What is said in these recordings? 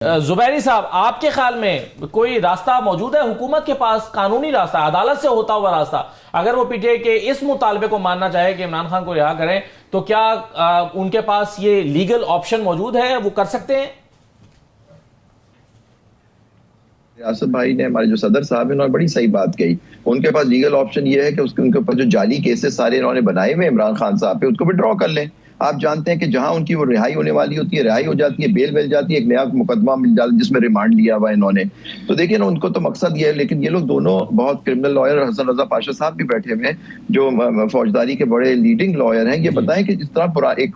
जुबैरी साहब, आपके ख्याल में कोई रास्ता मौजूद है हुकूमत के पास, कानूनी रास्ता, अदालत से होता हुआ रास्ता, अगर वो पीटीआई के इस मुतालबे को मानना चाहे कि इमरान खान को रिहा करें, तो क्या उनके पास ये लीगल ऑप्शन मौजूद है, वो कर सकते हैं? आसिफ भाई ने, हमारे जो सदर साहब हैं, उन्होंने बड़ी सही बात कही। उनके पास लीगल ऑप्शन ये है कि उनके ऊपर जो जाली केसेस सारे इन्होंने बनाए हुए इमरान खान साहब पे, उसको विड्रॉ कर लें। आप जानते हैं कि जहां उनकी वो रिहाई होने वाली होती है, रिहाई हो जाती है, बेल मिल जाती है, एक नया मुकदमा मिल जाता है जिसमें रिमांड लिया हुआ इन्होंने। तो देखिए ना, उनको तो मकसद ये है, लेकिन ये लोग दोनों बहुत क्रिमिनल लॉयर, हसन रजा पाशा साहब भी बैठे हुए हैं जो फौजदारी के बड़े लीडिंग लॉयर हैं। ये बताएं कि जिस तरह पूरा एक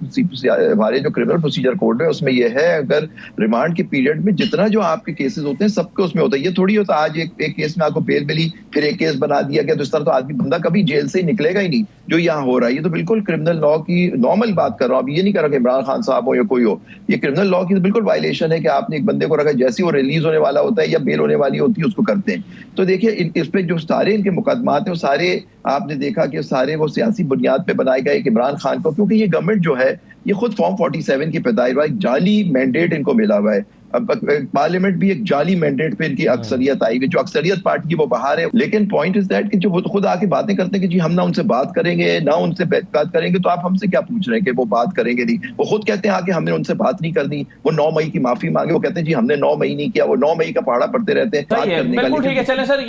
हमारे जो क्रिमिनल प्रोसीजर कोड है उसमें यह है, अगर रिमांड के पीरियड में जितना जो आपके केसेस होते हैं सबके उसमें होता है। ये थोड़ी होता आज एक केस में आपको बेल मिली, फिर एक केस बना दिया गया, तो इस तरह तो आदमी बंदा कभी जेल से ही निकलेगा ही नहीं। जो यहाँ हो रहा है ये तो बिल्कुल क्रिमिनल लॉ की नॉर्मल बात कर रहा हूँ। अब ये नहीं कर रहा कि इमरान खान साहब हो या कोई हो, ये क्रिमिनल लॉ की तो बिल्कुल वायलेशन है कि आपने एक बंदे को रखा, जैसे वो रिलीज होने वाला होता है या बेल होने वाली होती है उसको करते हैं। तो देखिए इस पे जो सारे इनके मुकदमात हैं वो सारे आपने देखा कि सारे वो सियासी बुनियाद पे बनाए गए इमरान खान को, क्योंकि ये गवर्नमेंट जो है ये खुद फॉर्म 47 की पैदाइश हुआ, एक जाली मैंडेट इनको मिला हुआ है। अब पार्लियामेंट भी एक जाली मैंडेट पे इनकी अक्सरियत आई हुई, जो अक्सरियत पार्टी की वो बाहर है। लेकिन पॉइंट इज दैट कि जो खुद आके बातें करते हैं कि जी हम ना उनसे बात करेंगे ना उनसे बात करेंगे, तो आप हमसे क्या पूछ रहे हैं कि वो बात करेंगे नहीं? वो खुद कहते हैं आके हमने उनसे बात नहीं करनी। वो 9 मई की माफी मांगे, वो कहते हैं जी हमने 9 मई नहीं किया। वो 9 मई का पहाड़ा पढ़ते रहते हैं बात करने का। बिल्कुल ठीक है, चले सर,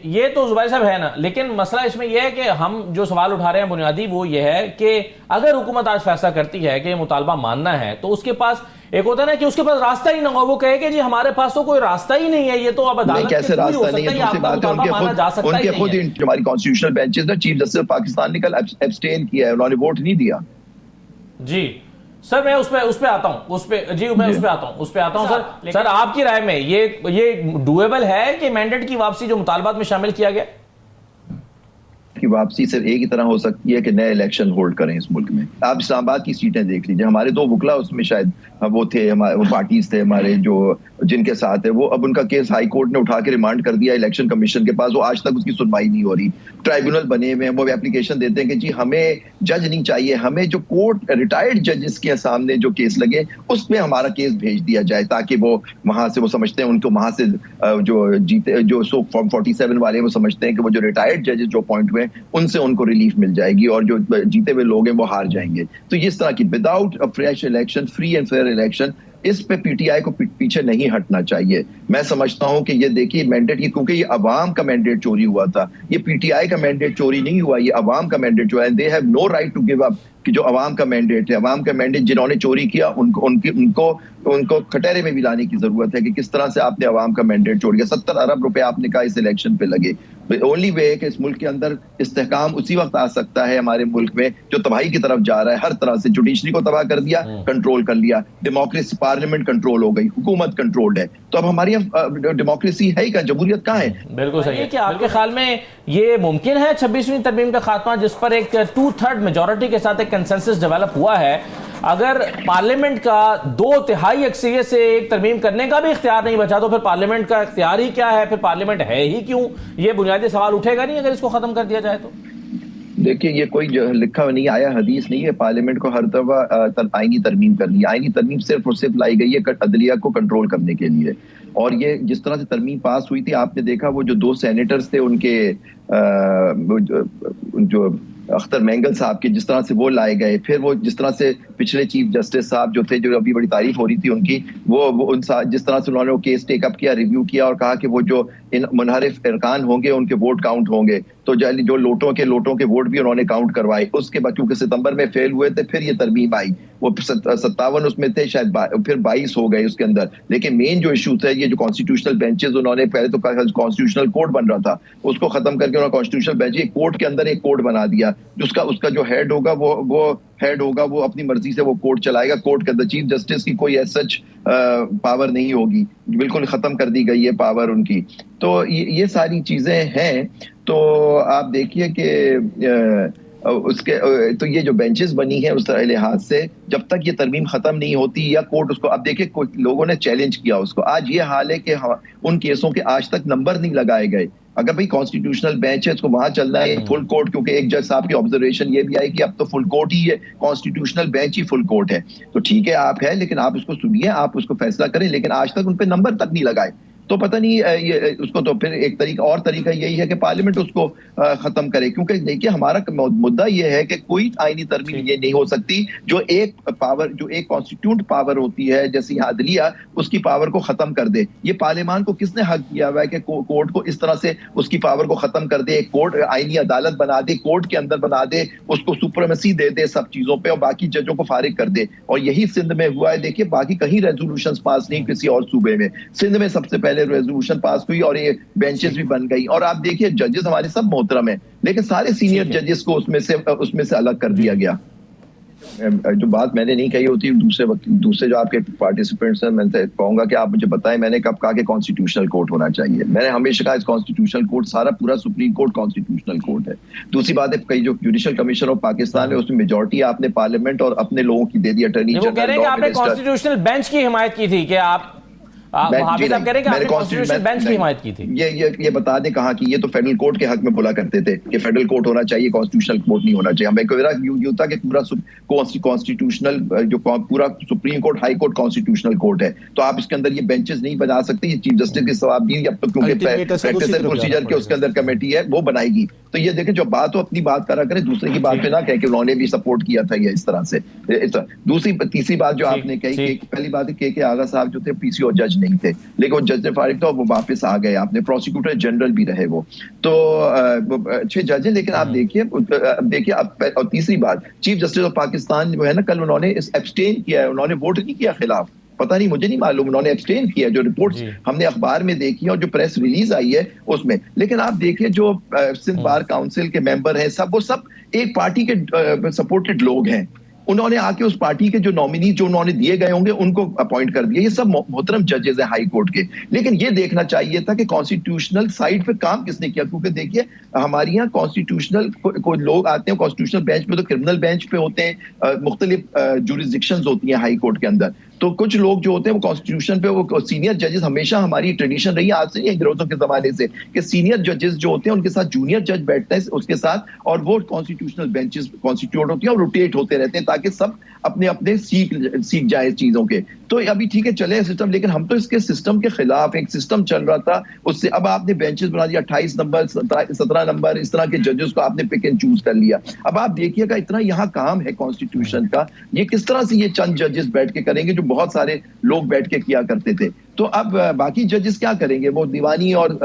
ये तो जुबैर साहब है ना, लेकिन मसला इसमें यह है कि हम जो सवाल उठा रहे हैं बुनियादी वो ये है कि अगर हुकूमत आज फैसला करती है कि मुतालबा मानना है, तो उसके पास एक होता है ना कि उसके पास रास्ता ही ना हो, वो कहे कि जी हमारे पास तो कोई रास्ता ही नहीं है, ये तो अब अदालत कैसे रास्ता नहीं है? दूसरी बात है उनके खुद हमारी कॉन्स्टिट्यूशनल बेंचेस ने चीफ जस्टिस पाकिस्तान ने कल एब्सटेन किया है, उन्होंने वोट नहीं दिया। जी सर, मैं उस पे आता हूं, उस पे आता हूं सर, आपकी राय में ये डुएबल है कि मैंडेट की वापसी जो मुतालबात में शामिल किया गया की वापसी सिर्फ एक ही तरह हो सकती है कि नए इलेक्शन होल्ड करें इस मुल्क में। आप इस्लामाबाद की सीटें देख लीजिए, हमारे 2 बुकला उसमें शायद वो थे, हमारे वो पार्टीज थे हमारे जो जिनके साथ है, वो अब उनका केस हाई कोर्ट ने उठा के रिमांड कर दिया इलेक्शन कमीशन के पास। वो आज तक उसकी सुनवाई नहीं हो रही। ट्राइब्यूनल बने हुए हैं, वो एप्लीकेशन देते हैं कि जी हमें जज नहीं चाहिए, हमें जो कोर्ट रिटायर्ड जजेस के सामने जो केस लगे उसमें हमारा केस भेज दिया जाए, ताकि वो वहां से, वो समझते हैं उनको वहां से जो जीते, जो फॉर्म 47 वाले, वो समझते हैं कि वो जो रिटायर्ड जजेस जो अपॉइंट हुए उनसे उनको रिलीफ मिल जाएगी और जो जीते हुए लोग हैं वो हार जाएंगे। तो इस तरह की without a fresh election, free and fair election, इस पे पीटीआई को पीछे नहीं हटना चाहिए। मैं समझता हूं कि ये देखिए मैंडेट, ये क्योंकि ये अवाम का मैंडेट चोरी हुआ था, ये पीटीआई का मैंडेट चोरी नहीं हुआ, ये अवाम का मैंडेट जो है, they have no right to give up. कि जो अवाम का मैंडेट है, अवाम का मैंडेट जिन्होंने चोरी किया उनको कटहरे में भी लाने की जरूरत है कि किस तरह से आपने अवाम का मैंडेट चोरी किया। 70 अरब रुपए आपने कहा इस इलेक्शन पे लगे। ओनली वे है कि इस मुल्क के अंदर इस्तेहकाम उसी वक्त आ सकता है हमारे मुल्क में जो तबाही की तरफ जा रहा है। हर तरह से जुडिशरी को तबाह कर दिया, कंट्रोल कर लिया, डेमोक्रेसी, पार्लियामेंट कंट्रोल हो गई, हुकूमत कंट्रोल्ड है। तो अब हमारी डेमोक्रेसी है ही कहाँ, जमहूरियत कहाँ है? बिल्कुल सही है। कि आपके ख्याल में ये मुमकिन है 26वीं तरमीम का खात्मा, जिस पर एक 2/3 मेजोरिटी के साथ एक कंसेंसस डेवलप हुआ है? अगर पार्लियामेंट का 2/3 अक्सरियत से एक तरमीम करने का भी इख्तियार नहीं बचा, तो फिर पार्लियामेंट का इख्तियार ही क्या है? फिर पार्लियामेंट है ही क्यों? ये बुनियादी सवाल उठेगा नहीं अगर इसको खत्म कर दिया जाए तो? देखिए, ये कोई जो लिखा नहीं आया हदीस नहीं है। पार्लियामेंट को हर दफा आईनी तरमीम करनी है। आईनी तरमीम सिर्फ और सिर्फ लाई गई है अदलिया को कंट्रोल करने के लिए। और ये जिस तरह से तरमीम पास हुई थी, आपने देखा वो जो 2 सेनेटर्स थे उनके जो अख्तर मैंगल साहब के, जिस तरह से वो लाए गए, फिर वो जिस तरह से पिछले चीफ जस्टिस साहब जो थे, जो अभी बड़ी तारीफ हो रही थी उनकी, वो जिस तरह से उन्होंने वो केस टेकअप किया, रिव्यू किया और कहा कि वो जो इन मुनहरिफ इरकान होंगे उनके वोट काउंट होंगे। तो जो लोटों के वोट भी उन्होंने काउंट करवाए। उसके बाद क्योंकि सितंबर में फेल हुए थे, फिर ये तरमीम आई। वो 57 उसमें थे शायद, फिर 22 हो गए उसके अंदर। लेकिन मेन जो इशू था, ये जो कॉन्स्टिट्यूशनल बेंचेस, उन्होंने पहले तो कॉन्स्टिट्यूशनल कोर्ट बन रहा था, उसको खत्म करके उन्होंने कॉन्स्टिट्यूशनल बेंच कोर्ट के अंदर एक कोर्ट बना दिया। उसका जो हेड होगा वो अपनी मर्जी से वो कोर्ट चलाएगा। कोर्ट के अंदर चीफ जस्टिस की कोई सच पावर नहीं होगी, बिल्कुल खत्म कर दी गई है पावर उनकी। तो ये सारी चीजें हैं। तो आप देखिए कि तो ये जो बेंचेस बनी है उस तरह लिहाज से, जब तक ये तरमीम खत्म नहीं होती या कोर्ट उसको, अब देखिए लोगों ने चैलेंज किया उसको। आज ये हाल है कि उन केसों के आज तक नंबर नहीं लगाए गए अगर भाई कॉन्स्टिट्यूशनल बेंच है, इसको वहां चलना है फुल कोर्ट, क्योंकि एक जज साहब की ऑब्जर्वेशन ये भी आई कि अब तो फुल कोर्ट ही है, कॉन्स्टिट्यूशनल बेंच ही फुल कोर्ट है। तो ठीक है, आप है, लेकिन आप उसको सुनिए, आप उसको फैसला करें, लेकिन आज तक उन पे नंबर तक नहीं लगाए। तो पता नहीं ये उसको, तो फिर एक तरीका और तरीका यही है कि पार्लियामेंट उसको खत्म करे, क्योंकि देखिए हमारा मुद्दा ये है कि कोई आईनी तरमीम ये नहीं हो सकती जो एक पावर, जो एक कॉन्स्टिट्यूट पावर होती है जैसे यहाँ अदलिया, उसकी पावर को खत्म कर दे। ये पार्लियामान को किसने हक दिया हुआ है कि कोर्ट को इस तरह से उसकी पावर को खत्म कर दे, एक कोर्ट आईनी अदालत बना दे, कोर्ट के अंदर बना दे, उसको सुप्रीमेसी दे दे सब चीजों पे और बाकी जजों को फारिग कर दे। और यही सिंध में हुआ है। देखिए बाकी कहीं रेजोल्यूशन पास नहीं किसी और सूबे में, सिंध में सबसे पहले रेजोल्यूशन पास हुई और ये बेंचेस भी बन गई। और आप देखिए जजेस हमारे सब मोहतरम है, लेकिन सारे सीनियर जजेस को उसमें से अलग कर दिया गया। जो बात मैंने नहीं कही होती, दूसरे जो आपके पार्टिसिपेंट्स हैं, मैं कहूंगा कि आप मुझे बताएं मैंने कब कहा कि कॉन्स्टिट्यूशनल कोर्ट होना चाहिए। मैंने हमेशा कहा कॉन्स्टिट्यूशनल कोर्ट, सारा पूरा सुप्रीम कोर्ट कॉन्स्टिट्यूशनल कोर्ट है। दूसरी बात है, कई जो जुडिशल कमीशन ऑफ पाकिस्तान है उसमें मेजोरिटी आपने पार्लियामेंट और अपने लोगों की दे दी, अटर्नी जनरल, वो कह रहे हैं कि आपने कॉन्स्टिट्यूशनल बेंच की हिमायत की थी कि आप हाफिज साहब कह रहे हैं कि आपने कॉन्स्टिट्यूशनल बेंच की हिमायत की थी। ये बता दें कहाँ की, ये तो फेडरल कोर्ट के हक में बोला करते थे कि फेडरल कोर्ट होना चाहिए, कॉन्स्टिट्यूशनल कोर्ट नहीं होना चाहिए। हमें यूता के पूरा कॉन्स्टिट्यूशनल जो पूरा supreme court, high court constitutional court है, तो आप इसके अंदर ये बेंचेस नहीं बना सकते। ये चीफ जस्टिस की सवाब दी, अब तो क्योंकि प्रैक्टिस एंड प्रोसीजर के उसके अंदर कमेटी है वो बनाएगी। तो ये देखें, जो बात हो अपनी बात करा करे, दूसरे की बात पे ना कहे कि उन्होंने भी सपोर्ट किया था ये इस तरह से। तीसरी बात जो आपने कही, पहली बात है के आगा साहब जो थे पीसीओ जज नहीं थे, लेकिन जज ने फारिग था और वो वापस आ गए। आपने प्रोसिक्यूटर जनरल भी रहे वो, तो अच्छे जज हैं। लेकिन आप देखिए और तीसरी बात, चीफ जस्टिस ऑफ पाकिस्तान जो है ना, कल उन्होंने एब्सटेन किया है, उन्होंने वोट नहीं किया खिलाफ, पता नहीं, मुझे नहीं मालूम, उन्होंने एब्सटेन किया। जो रिपोर्ट्स हमने अखबार में देखी और जो प्रेस रिलीज आई है उसमें। लेकिन आप देखिए जो सिंध बार काउंसिल के मेंबर हैं सब, वो सब एक पार्टी के सपोर्टेड लोग हैं। उन्होंने आके उस पार्टी के जो नॉमिनी जो उन्होंने दिए गए होंगे उनको अपॉइंट कर दिया। ये सब मोहतरम जजेस हैं हाई कोर्ट के। लेकिन ये देखना चाहिए था कि कॉन्स्टिट्यूशनल साइड पे काम किसने किया, क्योंकि देखिए हमारे यहाँ कॉन्स्टिट्यूशनल को लोग आते हैं कॉन्स्टिट्यूशनल बेंच पे, तो क्रिमिनल बेंच पे होते हैं, मुख्तलिफ जुरिस्डिक्शंस होती हैं हाई कोर्ट के अंदर। तो कुछ लोग जो होते हैं वो कॉन्स्टिट्यूशन पे, वो सीनियर जजेस, हमेशा हमारी ट्रेडिशन रही है, आज से नहीं, अंग्रेजों के जमाने से, कि सीनियर जजेस जो होते हैं उनके साथ जूनियर जज बैठते हैं उसके साथ, और वो कॉन्स्टिट्यूशनल बेंचेस कॉन्स्टिट्यूट होती है और रोटेट होते रहते हैं ताकि सब अपने अपने सीख जाए चीजों के। तो अभी ठीक है चले सिस्टम, लेकिन हम तो इसके सिस्टम के खिलाफ, एक सिस्टम चल रहा था उससे, अब आपने बेंचेस बना दिया 28 नंबर 17 नंबर, इस तरह के जजेस को आपने पिक एंड चूज कर लिया। अब आप देखिएगा इतना यहाँ काम है कॉन्स्टिट्यूशन का, ये किस तरह से ये चंद जजेस बैठ के करेंगे जो बहुत सारे लोग बैठ के किया करते थे। तो अब बाकी जजेस क्या करेंगे, वो दीवानी और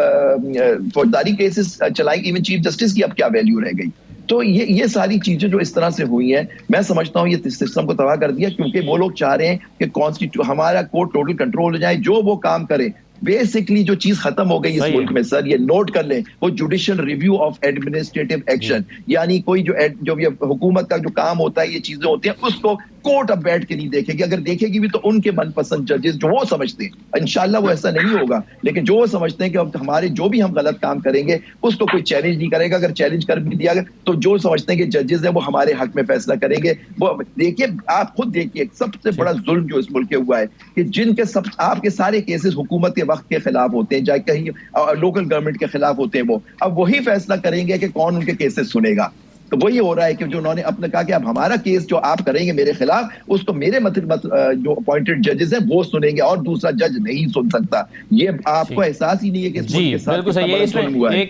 फौजदारी केसेस चलाएंगे। इवन चीफ जस्टिस की अब क्या वैल्यू रह गई। तो ये सारी चीजें जो इस तरह से हुई हैं, मैं समझता हूं ये सिस्टम को तबाह कर दिया, क्योंकि वो लोग चाह रहे हैं कि हमारा कोर्ट टोटल कंट्रोल हो जाए, जो वो काम करे। बेसिकली जो चीज खत्म हो गई इस मुल्क में सर, ये नोट कर लें, वो judicial review of administrative action, यानी कोई जो ये हुकूमत का जो काम होता है, ये चीजें होती हैं, उसको कोर्ट अब बैठ के नहीं देखेगी। अगर देखेगी भी तो उनके मनपसंद जजेस जो वो समझते हैं, इंशाल्लाह वो ऐसा नहीं होगा, लेकिन जो वो समझते हैं कि अब हमारे जो भी हम गलत काम करेंगे उसको कोई चैलेंज नहीं करेगा। अगर चैलेंज कर भी दिया गया तो जो समझते हैं कि जजेस हैं वो हमारे हक में फैसला करेंगे। वो देखिए, आप खुद देखिए, सबसे बड़ा जुल्म जो इस मुल्क के हुआ है कि जिनके सब आपके सारे केसेस हुकूमत के वक्त के खिलाफ होते हैं, चाहे कहीं लोकल गवर्नमेंट के खिलाफ होते हैं, वो अब वही फैसला करेंगे कि कौन उनके केसेस सुनेगा। तो वही हो रहा है कि जो उन्होंने अपने कहा कि अब हमारा केस जो आप करेंगे मेरे खिलाफ, उसको मेरे जो अपॉइंटेड जजेस हैं वो सुनेंगे और दूसरा जज नहीं सुन सकता। ये आपको एहसास ही नहीं है कि इस मुल्क के साथ कितना बड़ा जुल्म हुआ है।